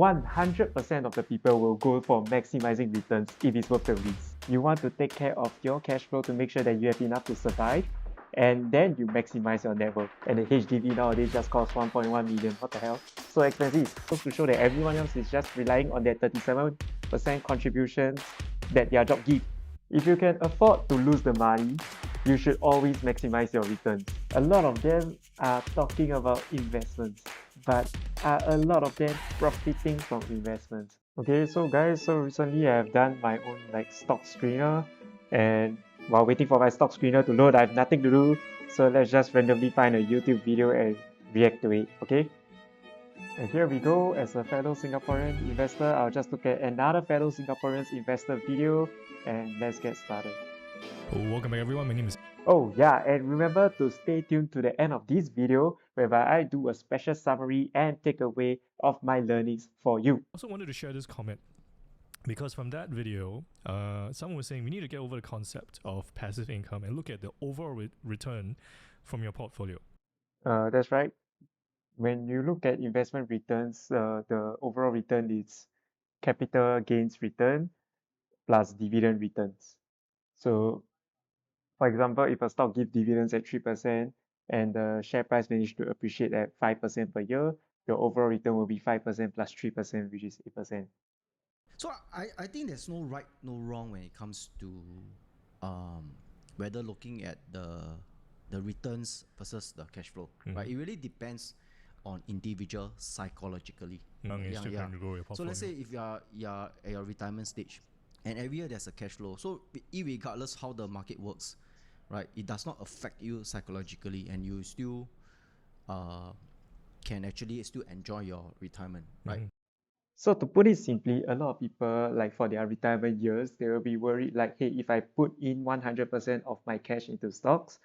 100% of the people will go for maximizing returns if it's worth the risk. You want to take care of your cash flow to make sure that you have enough to survive, and then you maximize your net worth. And the HDB nowadays just costs 1.1 million. What the hell? So expensive. Just to show that everyone else is just relying on their 37% contributions that their job gives. If you can afford to lose the money, you should always maximize your returns. A lot of them are talking about investments, but are a lot of them profiting from investments? Okay, so guys, so recently I've done my own stock screener, and while waiting for my stock screener to load, I have nothing to do, so let's just randomly find a YouTube video and react to it, okay? And here we go. As a fellow Singaporean investor, I'll just look at another fellow Singaporeans investor video, and let's get started. Welcome back everyone, my name is... Oh yeah, and remember to stay tuned to the end of this video whereby I do a special summary and takeaway of my learnings for you. I also wanted to share this comment because from that video, someone was saying we need to get over the concept of passive income and look at the overall return from your portfolio. That's right. When you look at investment returns, the overall return is capital gains return plus dividend returns. So, for example, if a stock gives dividends at 3% and the share price managed to appreciate at 5% per year, your overall return will be 5% plus 3%, which is 8%. So I think there's no right, no wrong when it comes to whether looking at the returns versus the cash flow, right? It really depends on individual psychologically. So let's say if you're at your retirement stage, and every year there's a cash flow. So irregardless how the market works, right? It does not affect you psychologically, and you still can actually still enjoy your retirement, right? So to put it simply, a lot of people, like for their retirement years, they will be worried like, hey, if I put in 100% of my cash into stocks,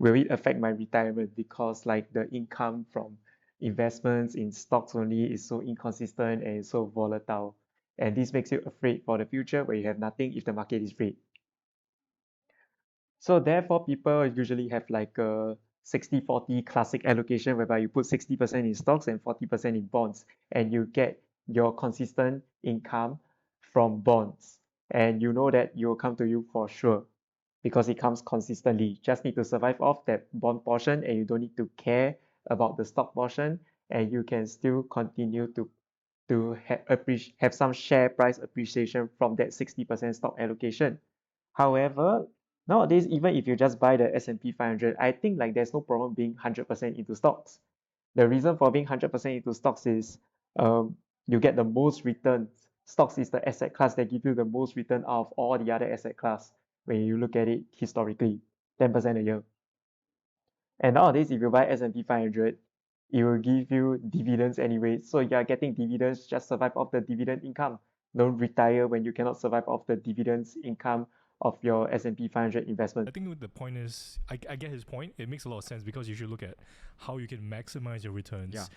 will it affect my retirement? Because like the income from investments in stocks only is so inconsistent and so volatile. And this makes you afraid for the future where you have nothing if the market is red. So therefore, people usually have like a 60-40 classic allocation whereby you put 60% in stocks and 40% in bonds, and you get your consistent income from bonds. And you know that it will come to you for sure because it comes consistently. Just need to survive off that bond portion, and you don't need to care about the stock portion, and you can still continue to have some share price appreciation from that 60% stock allocation. However, nowadays, even if you just buy the S&P 500, I think like there's no problem being 100% into stocks. The reason for being 100% into stocks is you get the most returns. Stocks is the asset class that give you the most return out of all the other asset class when you look at it historically, 10% a year. And nowadays, if you buy S&P 500, it will give you dividends anyway. So you are getting dividends, just survive off the dividend income. Don't retire when you cannot survive off the dividends income of your S&P 500 investment. I think the point is, I get his point. It makes a lot of sense because you should look at how you can maximize your returns,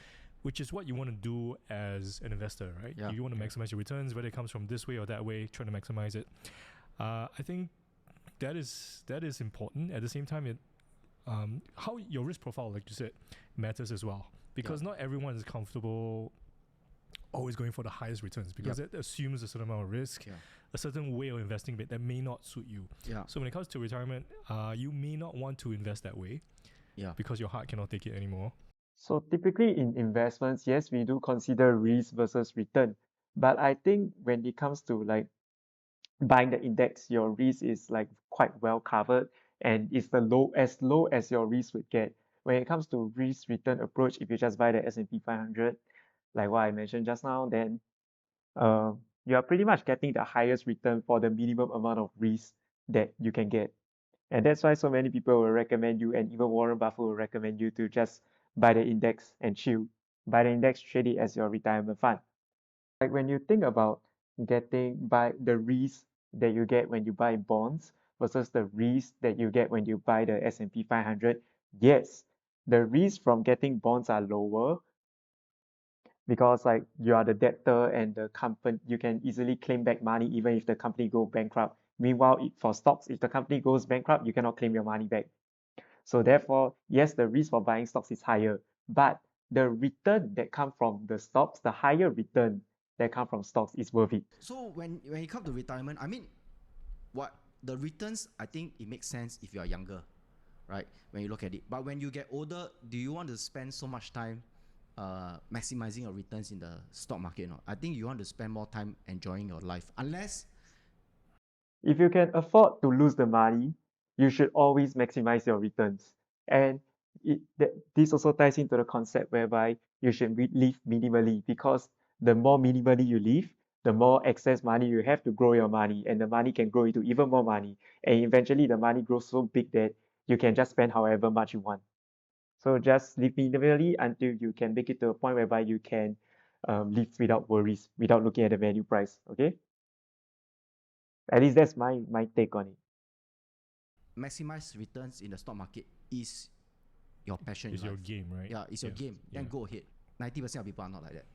which is what you want to do as an investor, right? Yeah. You want to maximize your returns, whether it comes from this way or that way, trying to maximize it. I think that is important. At the same time, how your risk profile, like you said, matters as well, because not everyone is comfortable always going for the highest returns, because it assumes a certain amount of risk, a certain way of investing that may not suit you. So when it comes to retirement, you may not want to invest that way, because your heart cannot take it anymore. So typically in investments, yes, we do consider risk versus return. But I think when it comes to like buying the index, your risk is like quite well covered, and it's as low as your risk would get. When it comes to risk return approach, if you just buy the S&P 500, like what I mentioned just now, then you are pretty much getting the highest return for the minimum amount of risk that you can get. And that's why so many people will recommend you, and even Warren Buffett will recommend you to just buy the index and chill. Buy the index, trade it as your retirement fund. Like when you think about by the risk that you get when you buy bonds versus the risk that you get when you buy the S&P 500, yes, the risk from getting bonds are lower because like you are the debtor and the company, you can easily claim back money even if the company go bankrupt. Meanwhile, for stocks, if the company goes bankrupt, you cannot claim your money back. So therefore, yes, the risk for buying stocks is higher, but the return that come from the stocks, the higher return that come from stocks is worth it. So when you come to retirement, I mean, what the returns, I think it makes sense if you are younger, right? When you look at it. But when you get older, do you want to spend so much time maximizing your returns in the stock market? No, I think you want to spend more time enjoying your life. Unless If you can afford to lose the money, you should always maximize your returns. And this also ties into the concept whereby you should live minimally, because the more minimally you live, the more excess money you have to grow your money, and the money can grow into even more money. And eventually, the money grows so big that you can just spend however much you want. So just live minimally until you can make it to a point whereby you can live without worries, without looking at the value price. Okay? At least that's my take on it. maximize returns in the stock market is your passion. It's in your life. game, right? Yeah, it's your game. Then go ahead. 90% of people are not like that.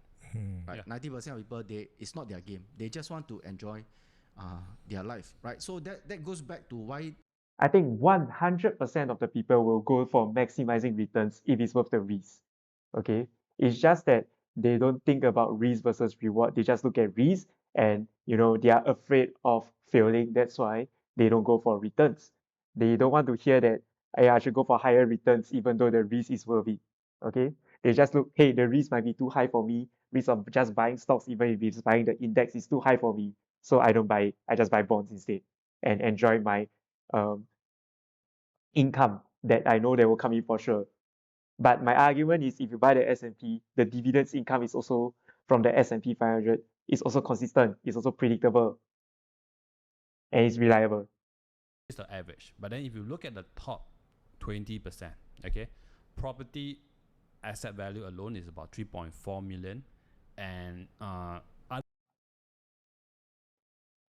Right? Yeah. 90% of people, it's not their game. They just want to enjoy their life, right? So that goes back to why I think 100% of the people will go for maximizing returns if it's worth the risk. Okay? It's just that they don't think about risk versus reward. They just look at risk and they are afraid of failing. That's why they don't go for returns. They don't want to hear that, hey, I should go for higher returns even though the risk is worth it. Okay? They just look, hey, the risk might be too high for me. Risk of just buying stocks, even if it's buying the index, is too high for me. So I don't buy it. I just buy bonds instead and enjoy my um, income that I know they will come in for sure. But my argument is, if you buy the S&P, the dividends income is also from the S&P 500 is also consistent, it's also predictable, and it's reliable. It's the average. But then if you look at the top 20%, okay, property asset value alone is about 3.4 million, and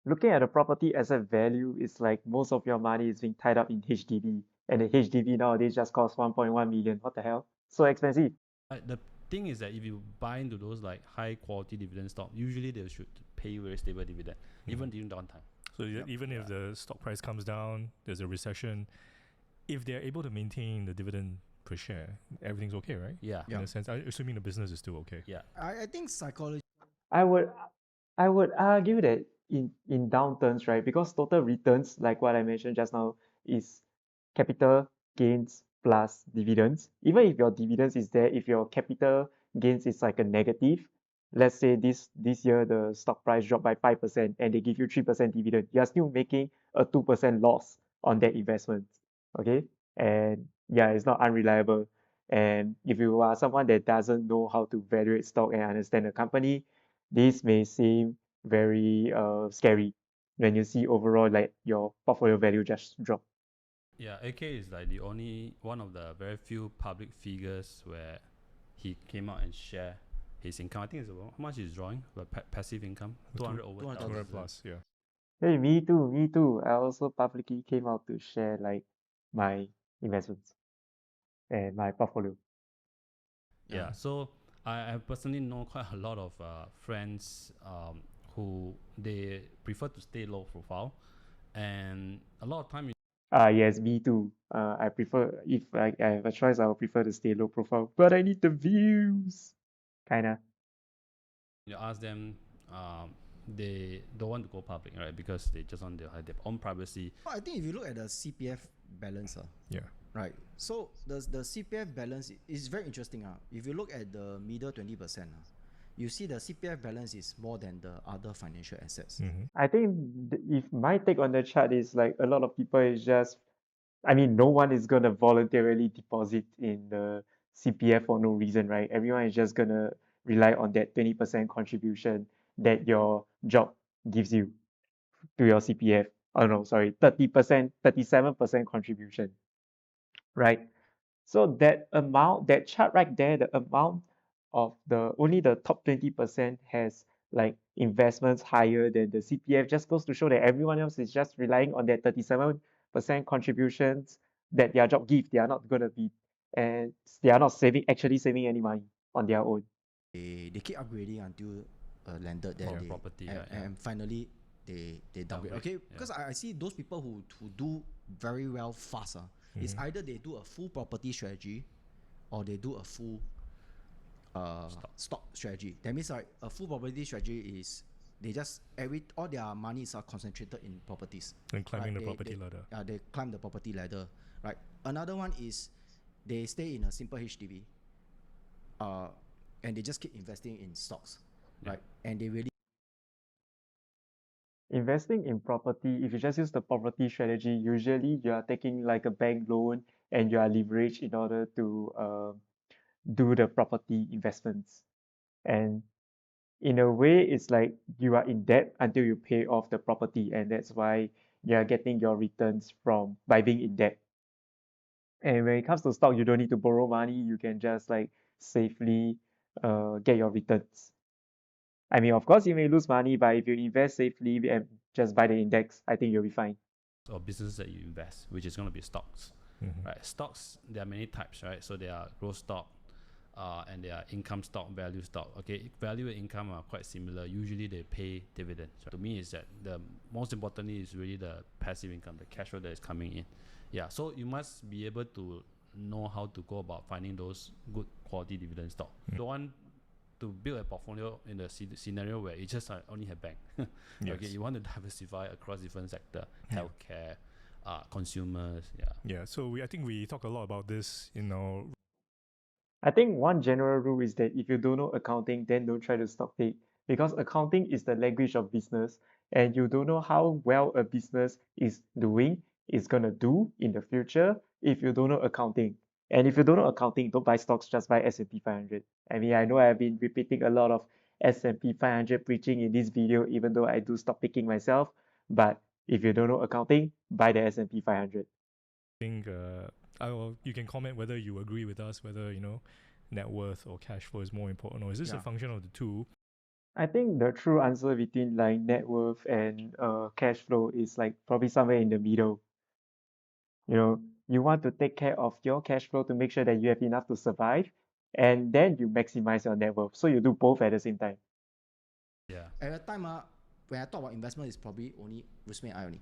Looking at the property asset value, it's like most of your money is being tied up in HDB, and the HDB nowadays just costs 1.1 million. What the hell? So expensive. the thing is that if you buy into those like high quality dividend stock, usually they should pay you very stable dividend, even during downtime. So even if the stock price comes down, there's a recession, if they're able to maintain the dividend per share, everything's okay, right? Yeah. In a sense, assuming the business is still okay. Yeah. I think psychology. I would argue that in downturns, right? Because total returns, like what I mentioned just now, is capital gains plus dividends. Even if your dividends is there, if your capital gains is like a negative, let's say this year the stock price dropped by 5% and they give you 3% dividend, you are still making a 2% loss on that investment. Okay? And yeah, it's not unreliable. And if you are someone that doesn't know how to evaluate stock and understand the company, this may seem very scary when you see overall like your portfolio value just drop. Yeah, AK is like the only one of the very few public figures where he came out and share his income. I think it's about how much he's drawing, but passive income, 200 over 200,000. 200 plus, yeah. Hey, me too, me too. I also publicly came out to share like my investments and my portfolio. Yeah. So I personally know quite a lot of friends who they prefer to stay low profile, and a lot of time Yes, me too. I prefer, if I have a choice, I would prefer to stay low profile, but I need the views. Kinda. you ask them, they don't want to go public, right? Because they just want to have their own privacy. I think if you look at the CPF balance, Yeah. right? So the CPF balance is very interesting. If you look at the middle 20%, you see the CPF balance is more than the other financial assets. I think if my take on the chart is like a lot of people is just, I mean, no one is gonna voluntarily deposit in the CPF for no reason, right? Everyone is just gonna rely on that 20% contribution that your job gives you to your CPF. Oh no, sorry, 30%, 37% contribution, right? So that amount, that chart right there, the amount of the only the top 20% has like investments higher than the CPF, just goes to show that everyone else is just relying on that 37% contributions that their job give. They are not gonna be, and they are not actually saving any money on their own. They keep upgrading until landed there. For They, property, and, yeah, yeah. and finally they downgrade. Downgrade, Okay, yeah. because I see those people who do very well fast. It's either they do a full property strategy or they do a full stock strategy. That means like a full property strategy is they just all their monies are concentrated in properties. And climbing right? the property ladder. They climb the property ladder, right? Another one is they stay in a simple HDB, and they just keep investing in stocks, right? And they really Investing in property, if you just use the property strategy, usually you are taking like a bank loan and you are leveraged in order to do the property investments. And in a way, it's like you are in debt until you pay off the property, and that's why you are getting your returns from by being in debt. And when it comes to stock, you don't need to borrow money. You can just like safely get your returns. I mean, of course, you may lose money, but if you invest safely and just buy the index, I think you'll be fine. or business that you invest, which is going to be stocks. Mhm. Right? Stocks, there are many types, right? So there are growth stock, and there are income stock, value stock. Okay, value and income are quite similar. Usually they pay dividends. So to me, is that the most importantly is really the passive income, the cash flow that is coming in. Yeah, so you must be able to know how to go about finding those good quality dividend stock. Don't want to build a portfolio in the scenario where you just only have bank. Okay, Yes. you want to diversify across different sector, Yeah. healthcare, consumers. Yeah. So I think we talk a lot about this in our I think one general rule is that if you don't know accounting, then don't try to stock take because accounting is the language of business and you don't know how well a business is gonna do in the future if you don't know accounting. And if you don't know accounting, don't buy stocks, just buy S&P 500. I mean, I know I've been repeating a lot of S&P 500 preaching in this video, even though I do stock picking myself. But if you don't know accounting, buy the S&P 500. think you can comment whether you agree with us, whether net worth or cash flow is more important, or is this a Yeah. function of the two? I think the true answer between like net worth and cash flow is like probably somewhere in the middle. You know, you want to take care of your cash flow to make sure that you have enough to survive, and then you maximize your net worth. So you do both at the same time. Yeah. at the time when I talk about investment, it's probably only Rusme and I only.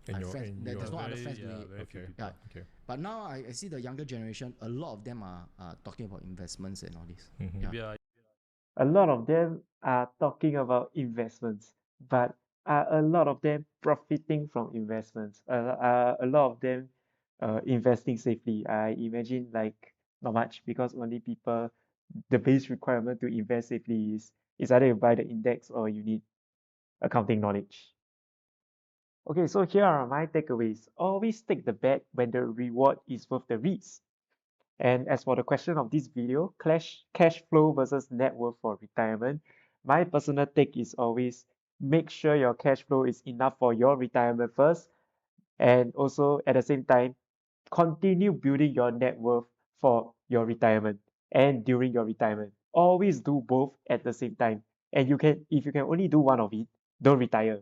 And My your- friends, and there's your- no other Very, friends yeah, doing it. very few Okay. people. Yeah. Okay. But now I see the younger generation, a lot of them are talking about investments and all this. Mhm. Yeah. Maybe A lot of them are talking about investments, but are a lot of them profiting from investments? Are a lot of them investing safely? I imagine like not much because only people, the base requirement to invest safely is either you buy the index or you need accounting knowledge. Okay, so here are my takeaways. Always take the bet when the reward is worth the risk. And as for the question of this video, cash flow versus net worth for retirement, my personal take is always make sure your cash flow is enough for your retirement first, and also at the same time, continue building your net worth for your retirement and during your retirement. Always do both at the same time. And if you can only do one of it, don't retire.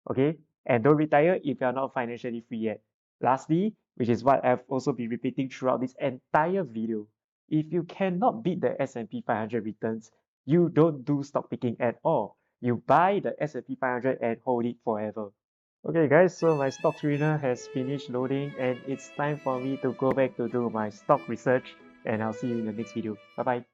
Okay? And don't retire if you're not financially free yet. Lastly, which is what I've also been repeating throughout this entire video, if you cannot beat the S&P 500 returns, you don't do stock picking at all. You buy the S&P 500 and hold it forever. Okay guys, so my stock screener has finished loading and it's time for me to go back to do my stock research, and I'll see you in the next video. Bye bye.